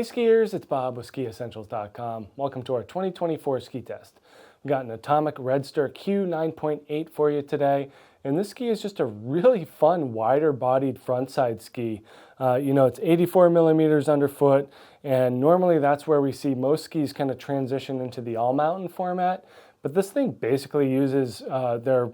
skiers, it's Bob with SkiEssentials.com. Welcome to our 2024 ski test. We've got an Atomic Redster Q9.8 for you today, and this ski is just a really fun, wider-bodied frontside ski. It's 84 millimeters underfoot, and normally that's where we see most skis kind of transition into the all-mountain format. But this thing basically uses their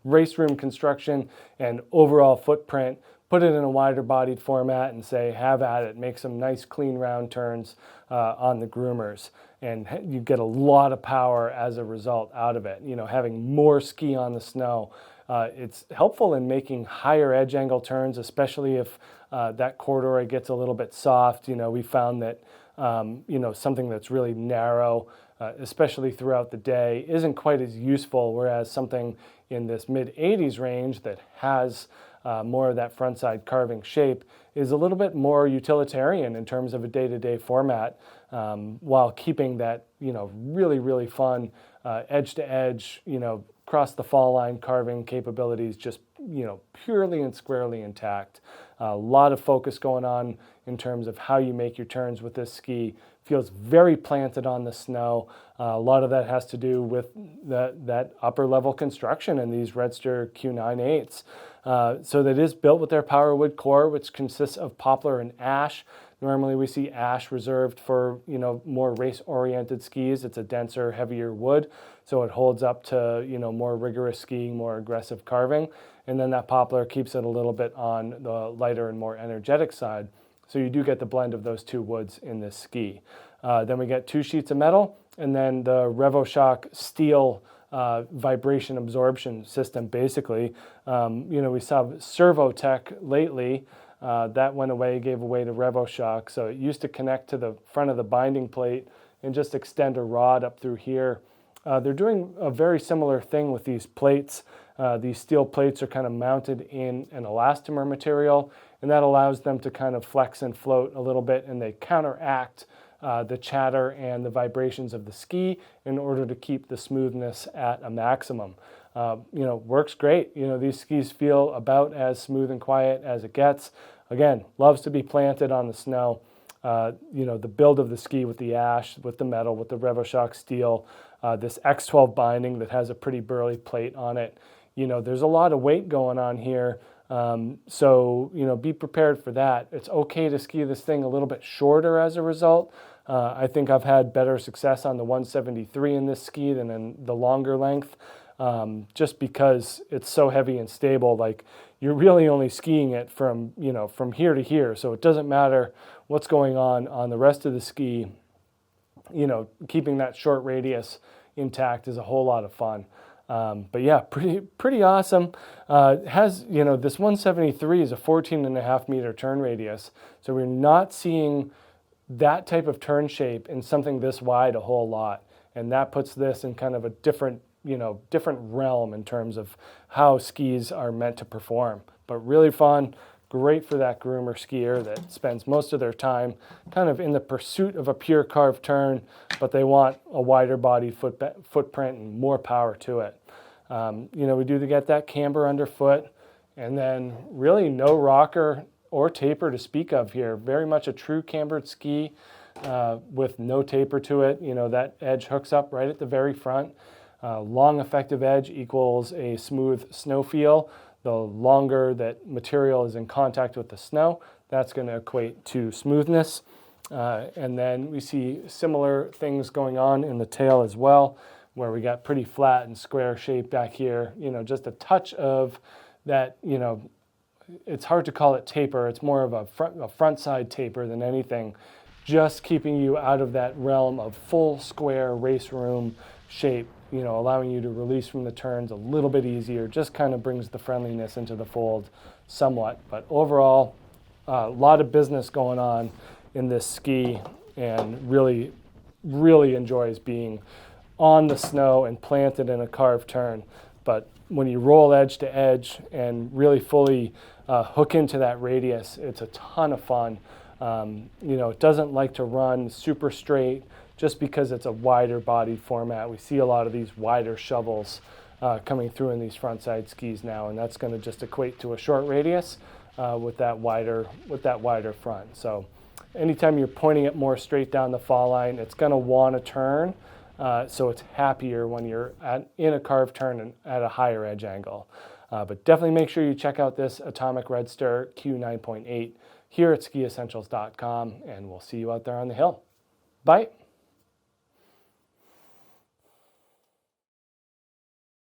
race room construction and overall footprint, put it in a wider bodied format and say, have at it, make some nice clean round turns on the groomers. And you get a lot of power as a result out of it. Having more ski on the snow. It's helpful in making higher edge angle turns, especially if that corduroy gets a little bit soft. We found that something that's really narrow, especially throughout the day, isn't quite as useful, whereas something in this mid-80s range that has more of that frontside carving shape is a little bit more utilitarian in terms of a day-to-day format, while keeping that really, really fun edge-to-edge, cross the fall line carving capabilities just purely and squarely intact. A lot of focus going on in terms of how you make your turns with this ski. Feels very planted on the snow. A lot of that has to do with that upper level construction in these Redster Q9.8s. So that is built with their powerwood core, which consists of poplar and ash. Normally we see ash reserved for more race-oriented skis. It's a denser, heavier wood, so it holds up to more rigorous skiing, more aggressive carving. And then that poplar keeps it a little bit on the lighter and more energetic side. So you do get the blend of those two woods in this ski. Then we get two sheets of metal, and then the RevoShock steel vibration absorption system, basically. We saw Servotech lately. That went away, gave away to RevoShock. So it used to connect to the front of the binding plate and just extend a rod up through here. They're doing a very similar thing with these plates. These steel plates are kind of mounted in an elastomer material, and that allows them to kind of flex and float a little bit, and they counteract the chatter and the vibrations of the ski in order to keep the smoothness at a maximum. Works great. These skis feel about as smooth and quiet as it gets. Again, loves to be planted on the snow. The build of the ski with the ash, with the metal, with the RevoShock steel, this X12 binding that has a pretty burly plate on it. There's a lot of weight going on here. So be prepared for that. It's okay to ski this thing a little bit shorter as a result. I think I've had better success on the 173 in this ski than in the longer length, just because it's so heavy and stable. Like, you're really only skiing it from here to here. So it doesn't matter what's going on the rest of the ski. Keeping that short radius intact is a whole lot of fun. But yeah, pretty awesome. Has, this 173 is a 14.5 meter turn radius. So we're not seeing that type of turn shape in something this wide a whole lot. And that puts this in kind of a different realm in terms of how skis are meant to perform. But really fun, great for that groomer skier that spends most of their time kind of in the pursuit of a pure carved turn, but they want a wider body footprint and more power to it. We do get that camber underfoot, and then really no rocker or taper to speak of here. Very much a true cambered ski with no taper to it. That edge hooks up right at the very front. Long effective edge equals a smooth snow feel. The longer that material is in contact with the snow, that's going to equate to smoothness. And then we see similar things going on in the tail as well, where we got pretty flat and square shape back here. Just a touch of that, it's hard to call it taper. It's more of a front side taper than anything, just keeping you out of that realm of full square race room shape, allowing you to release from the turns a little bit easier, just kind of brings the friendliness into the fold somewhat. But overall, a lot of business going on in this ski, and really, really enjoys being on the snow and planted in a carved turn. But when you roll edge to edge and really fully hook into that radius, it's a ton of fun. It doesn't like to run super straight just because it's a wider bodied format. We see a lot of these wider shovels coming through in these frontside skis now, and that's going to just equate to a short radius with that wider front. So anytime you're pointing it more straight down the fall line, it's going to want to turn. So it's happier when you're in a carved turn and at a higher edge angle. But definitely make sure you check out this Atomic Redster Q9.8 here at skiessentials.com, and we'll see you out there on the hill. Bye.